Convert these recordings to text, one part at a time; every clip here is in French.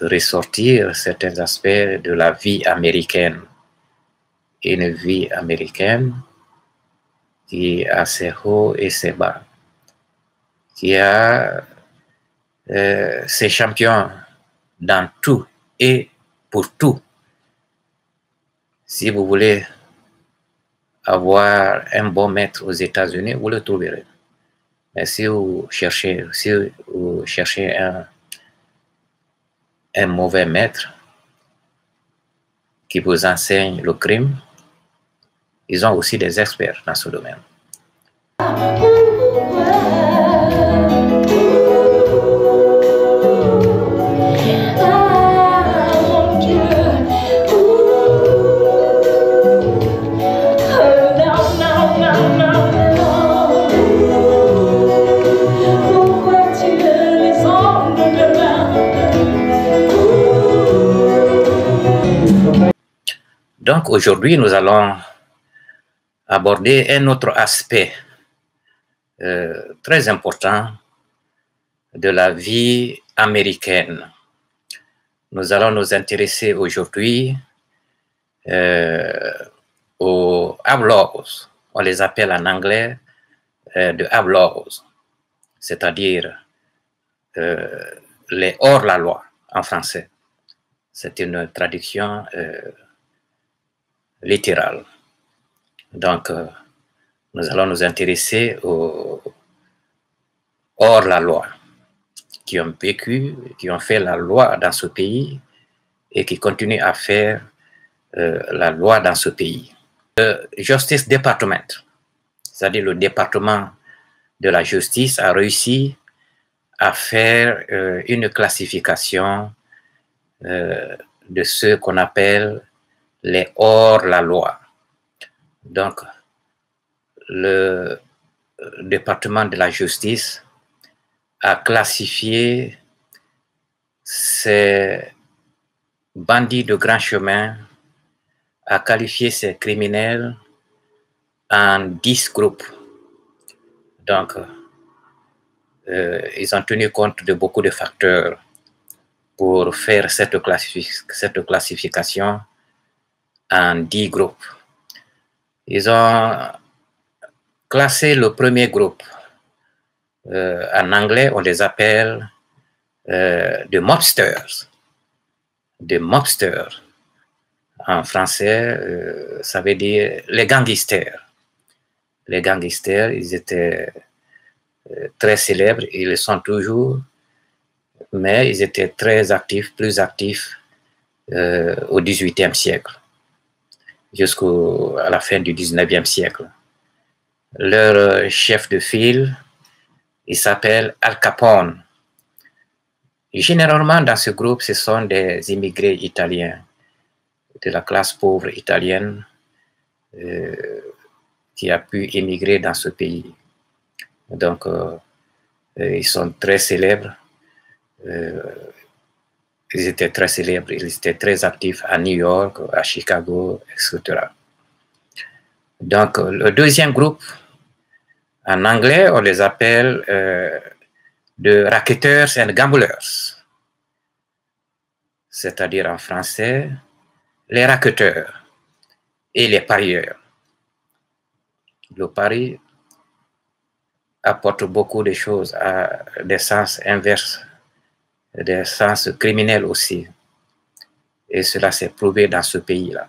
ressortir certains aspects de la vie américaine. Une vie américaine qui a ses hauts et ses bas, qui a ses champions dans tout et pour tout. Si vous voulez avoir un bon maître aux États-Unis, vous le trouverez. Mais si vous cherchez un mauvais maître qui vous enseigne le crime, ils ont aussi des experts dans ce domaine. Donc aujourd'hui, nous allons aborder un autre aspect très important de la vie américaine. Nous allons nous intéresser aujourd'hui aux outlaws. On les appelle en anglais de outlaws, c'est-à-dire les hors-la-loi en français. C'est une traduction littérale. Donc, nous allons nous intéresser aux hors-la-loi, qui ont vécu, qui ont fait la loi dans ce pays et qui continuent à faire la loi dans ce pays. Le Justice Department, c'est-à-dire le département de la justice, a réussi à faire une classification de ce qu'on appelle les hors-la-loi. Donc, le département de la justice a classifié ces bandits de grand chemin, a qualifié ces criminels en 10 groupes. Donc, ils ont tenu compte de beaucoup de facteurs pour faire cette classification en 10 groupes. Ils ont classé le premier groupe. En anglais, on les appelle des mobsters. Des mobsters. En français, ça veut dire les gangsters. Les gangsters, ils étaient très célèbres, ils le sont toujours, mais ils étaient très actifs, plus actifs au XVIIIe siècle, jusqu'à la fin du XIXe siècle. Leur chef de file, il s'appelle Al Capone. Et généralement, dans ce groupe, ce sont des immigrés italiens, de la classe pauvre italienne qui a pu immigrer dans ce pays. Donc, ils sont très célèbres. Ils étaient très célèbres, ils étaient très actifs à New York, à Chicago, etc. Donc, le deuxième groupe, en anglais, on les appelle de racketeers and gamblers, c'est-à-dire en français, les racketteurs et les parieurs. Le pari apporte beaucoup de choses à des sens inverses, des sens criminels aussi. Et cela s'est prouvé dans ce pays-là.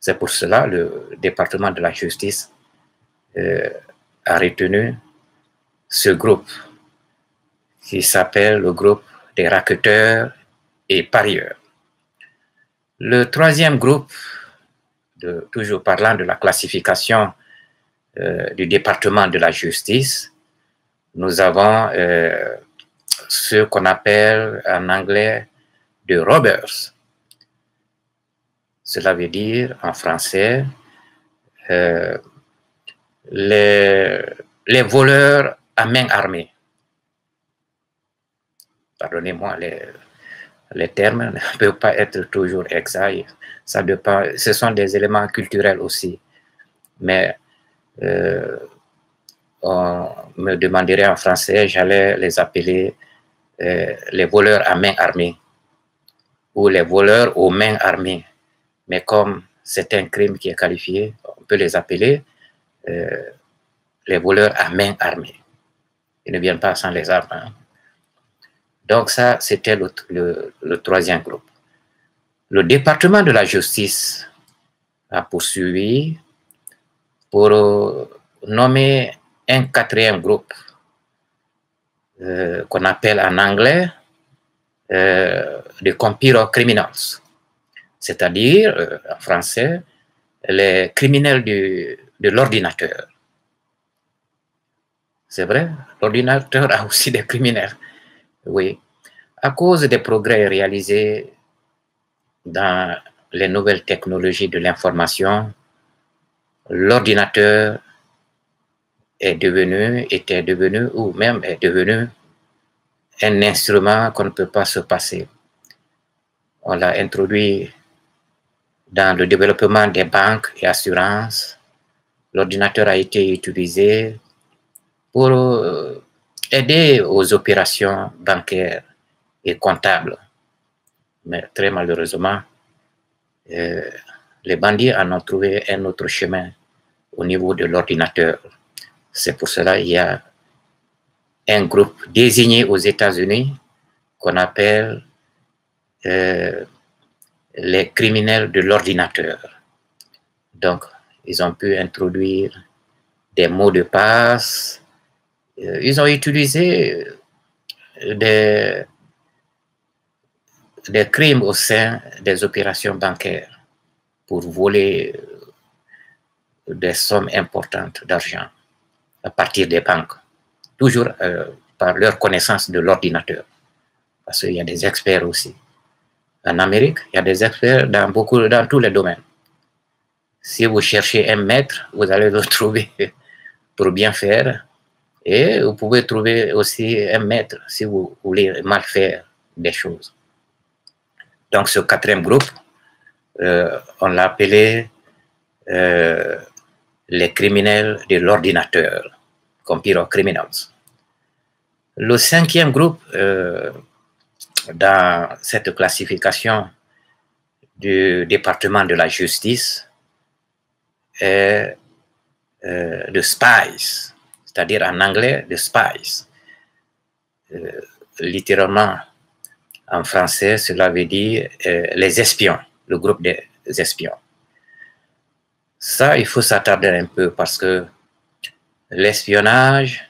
C'est pour cela que le département de la justice a retenu ce groupe qui s'appelle le groupe des racketteurs et parieurs. Le troisième groupe, toujours parlant de la classification du département de la justice, nous avons ce qu'on appelle en anglais de robbers. Cela veut dire en français les voleurs à main armée. Pardonnez-moi, les termes ne peuvent pas être toujours exacts. Ça dépend, ce sont des éléments culturels aussi. Mais on me demanderait en français, j'allais les appeler les voleurs à main armée. ou les voleurs aux mains armées. Mais comme c'est un crime qui est qualifié, on peut les appeler les voleurs à main armée. Ils ne viennent pas sans les armes. Hein. Donc ça, c'était le troisième groupe. Le département de la justice a poursuivi pour nommer un quatrième groupe qu'on appelle en anglais les computer criminals, c'est-à-dire en français les criminels de l'ordinateur. C'est vrai, l'ordinateur a aussi des criminels, oui. À cause des progrès réalisés dans les nouvelles technologies de l'information, l'ordinateur était devenu ou même est devenu un instrument qu'on ne peut pas se passer. On l'a introduit dans le développement des banques et assurances. L'ordinateur a été utilisé pour aider aux opérations bancaires et comptables. Mais très malheureusement, les bandits en ont trouvé un autre chemin au niveau de l'ordinateur. C'est pour cela qu'il y a un groupe désigné aux États-Unis qu'on appelle les criminels de l'ordinateur. Donc, ils ont pu introduire des mots de passe. Ils ont utilisé des crimes au sein des opérations bancaires pour voler des sommes importantes d'argent à partir des banques, toujours par leur connaissance de l'ordinateur, parce qu'il y a des experts aussi. En Amérique, il y a des experts dans tous les domaines. Si vous cherchez un maître, vous allez le trouver pour bien faire, et vous pouvez trouver aussi un maître si vous voulez mal faire des choses. Donc ce quatrième groupe, on l'a appelé les criminels de l'ordinateur, computer criminals. Le cinquième groupe dans cette classification du département de la justice est de spies, c'est-à-dire en anglais de spies. Littéralement, en français, cela veut dire les espions, le groupe des espions. Ça, il faut s'attarder un peu parce que l'espionnage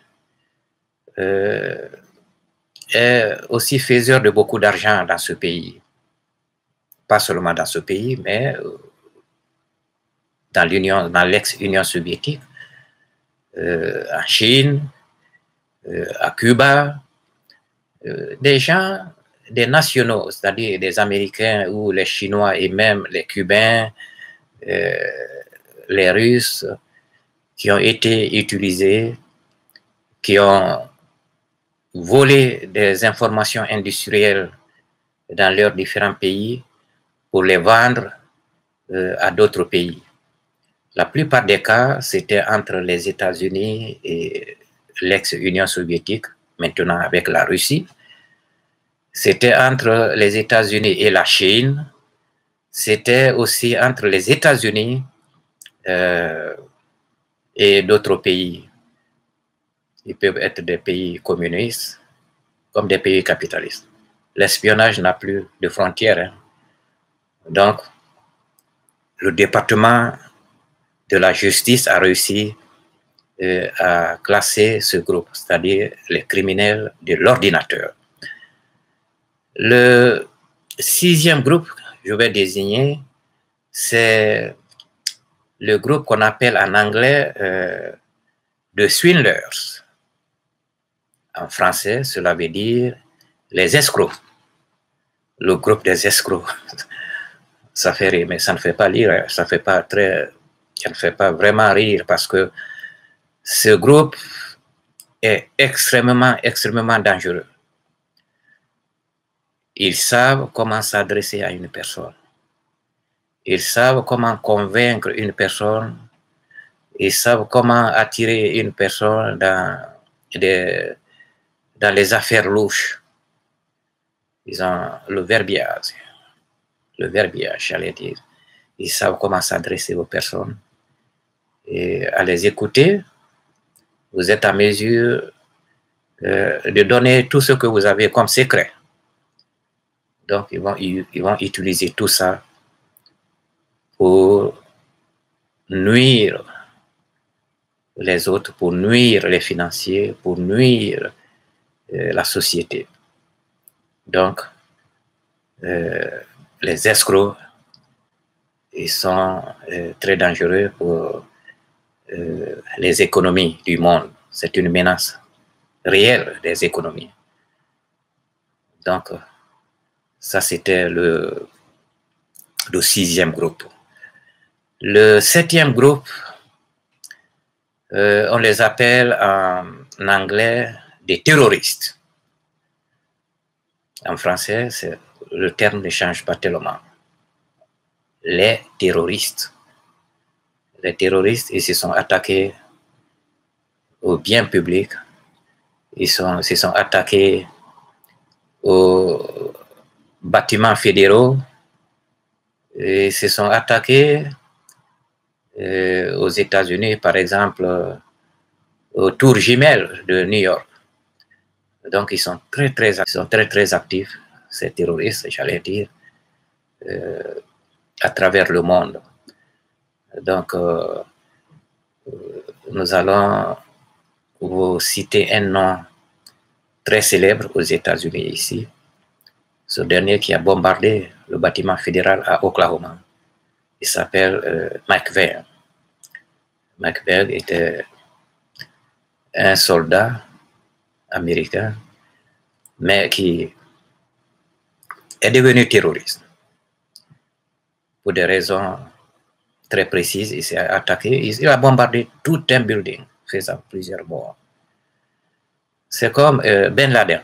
est aussi faiseur de beaucoup d'argent dans ce pays. Pas seulement dans ce pays, mais dans l'ex-Union soviétique, en Chine, à Cuba, des gens, des nationaux, c'est-à-dire des Américains ou les Chinois et même les Cubains, les Russes, qui ont été utilisés, qui ont volé des informations industrielles dans leurs différents pays pour les vendre à d'autres pays. La plupart des cas, c'était entre les États-Unis et l'ex-Union soviétique, maintenant avec la Russie. C'était entre les États-Unis et la Chine. C'était aussi entre les États-Unis et d'autres pays. Ils peuvent être des pays communistes comme des pays capitalistes. L'espionnage n'a plus de frontières. Hein. Donc, le département de la justice a réussi à classer ce groupe, c'est-à-dire les criminels de l'ordinateur. Le sixième groupe, je vais désigner, c'est le groupe qu'on appelle en anglais de swindlers. En français, cela veut dire les escrocs. Le groupe des escrocs. Ça fait rire, mais ça ne fait pas rire, ça ne fait pas vraiment rire parce que ce groupe est extrêmement dangereux. Ils savent comment s'adresser à une personne. Ils savent comment convaincre une personne. Ils savent comment attirer une personne dans les affaires louches. Ils ont le verbiage. le verbiage, j'allais dire. Ils savent comment s'adresser aux personnes. Et à les écouter, vous êtes à mesure de donner tout ce que vous avez comme secret. Donc, ils vont utiliser tout ça pour nuire les autres, pour nuire les financiers, pour nuire la société. Donc, les escrocs, ils sont très dangereux pour les économies du monde. C'est une menace réelle des économies. Donc, ça, c'était le 6e groupe. Le 7e groupe, on les appelle en anglais des terroristes. En français, le terme ne change pas tellement. Les terroristes. Les terroristes, ils se sont attaqués au bien public. Ils se sont attaqués aux bâtiments fédéraux. Ils se sont attaqués aux États-Unis, par exemple, aux tours jumelles de New York. Donc, ils sont très actifs, ces terroristes, j'allais dire, à travers le monde. Donc, nous allons vous citer un nom très célèbre aux États-Unis ici. Ce dernier qui a bombardé le bâtiment fédéral à Oklahoma. Il s'appelle McVeigh. McVeigh était un soldat américain, mais qui est devenu terroriste. Pour des raisons très précises, il s'est attaqué, il a bombardé tout un building, faisant plusieurs morts. C'est comme Ben Laden.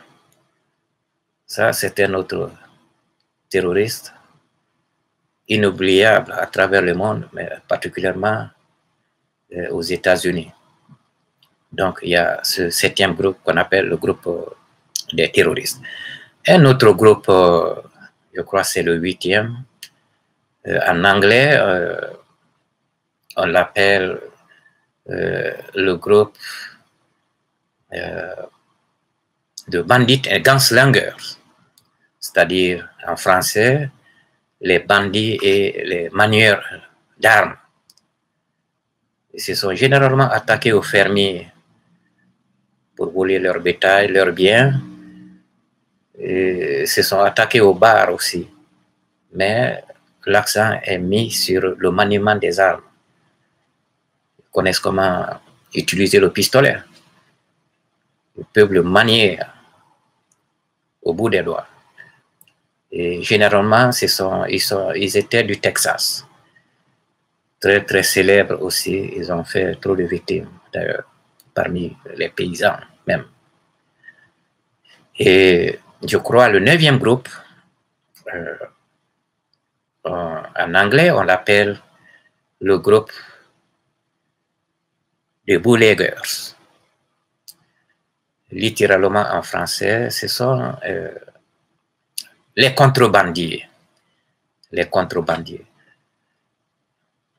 Ça, c'était notre terroriste inoubliable à travers le monde, mais particulièrement aux États-Unis. Donc, il y a ce 7e groupe qu'on appelle le groupe des terroristes. Un autre groupe, je crois c'est le 8e, en anglais, on l'appelle le groupe de bandits et gangslangers, c'est-à-dire en français, les bandits et les manieurs d'armes. Ils se sont généralement attaqués aux fermiers pour voler leur bétail, leurs biens. Et se sont attaqués aux bars aussi. Mais l'accent est mis sur le maniement des armes. Ils connaissent comment utiliser le pistolet. Ils peuvent le manier au bout des doigts. Et généralement, ils étaient du Texas. Très célèbres aussi. Ils ont fait trop de victimes, d'ailleurs, parmi les paysans même. Et je crois le 9e groupe, en anglais, on l'appelle le groupe des bootleggers. Littéralement en français, ce sont les contrebandiers. Les contrebandiers.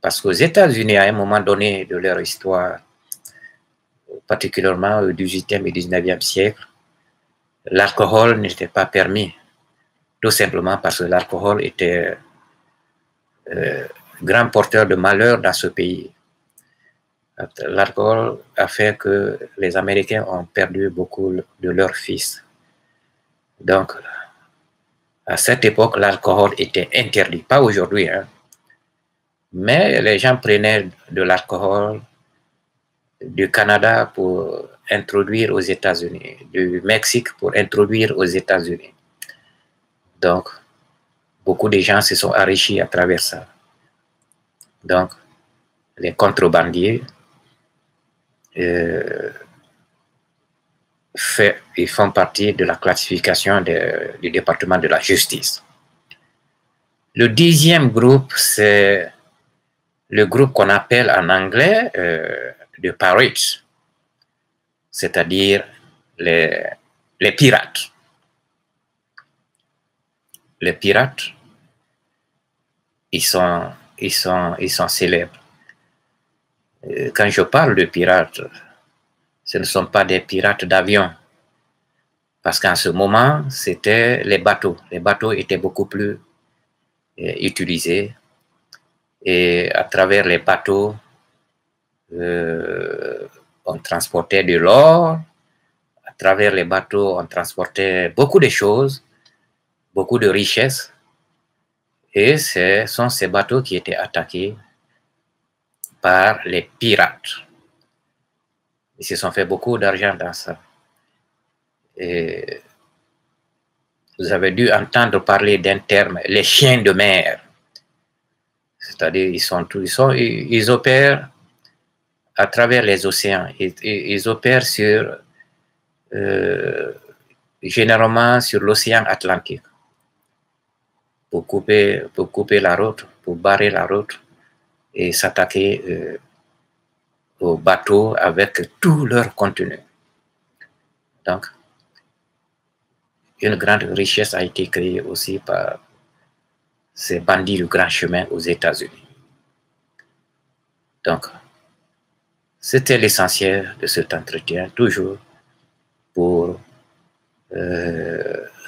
Parce qu'aux États-Unis, à un moment donné de leur histoire, particulièrement au XVIIIe et XIXe siècle, l'alcool n'était pas permis. Tout simplement parce que l'alcool était grand porteur de malheur dans ce pays. L'alcool a fait que les Américains ont perdu beaucoup de leurs fils. Donc, à cette époque, l'alcool était interdit. Pas aujourd'hui, hein. Mais les gens prenaient de l'alcool du Canada pour introduire aux États-Unis, du Mexique pour introduire aux États-Unis. Donc, beaucoup de gens se sont enrichis à travers ça. Donc, les contrebandiers, ils font partie de la classification du département de la justice. Le 10e groupe, c'est le groupe qu'on appelle en anglais de pirates, c'est-à-dire les pirates. Les pirates, ils sont célèbres. Quand je parle de pirates, ce ne sont pas des pirates d'avion. Parce qu'en ce moment, c'était les bateaux. Les bateaux étaient beaucoup plus utilisés. Et à travers les bateaux, on transportait de l'or. À travers les bateaux, on transportait beaucoup de choses, beaucoup de richesses. Et ce sont ces bateaux qui étaient attaqués par les pirates. Ils se sont fait beaucoup d'argent dans ça. Et vous avez dû entendre parler d'un terme, les chiens de mer. C'est-à-dire, ils opèrent à travers les océans. Ils opèrent généralement sur l'océan Atlantique pour couper la route, pour barrer la route et s'attaquer aux bateaux avec tout leur contenu. Donc, une grande richesse a été créée aussi par ces bandits du grand chemin aux États-Unis. Donc, c'était l'essentiel de cet entretien, toujours pour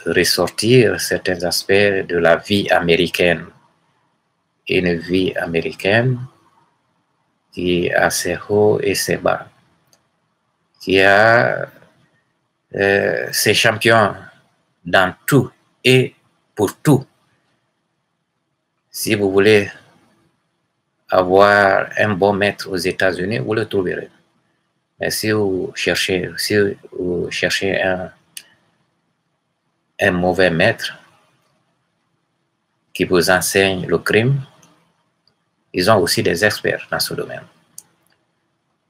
ressortir certains aspects de la vie américaine. Une vie américaine qui a ses hauts et ses bas, qui a ses champions dans tout et pour tout. Si vous voulez avoir un bon maître aux États-Unis, vous le trouverez. Mais si vous cherchez un mauvais maître qui vous enseigne le crime, ils ont aussi des experts dans ce domaine.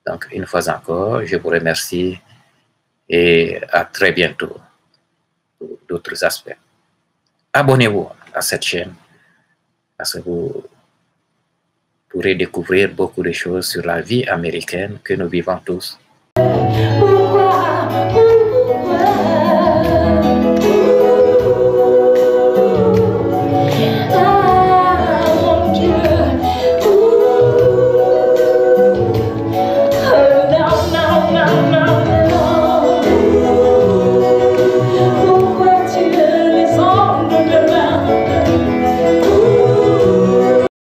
Donc, une fois encore, je vous remercie et à très bientôt pour d'autres aspects. Abonnez-vous à cette chaîne parce que vous pourrez découvrir beaucoup de choses sur la vie américaine que nous vivons tous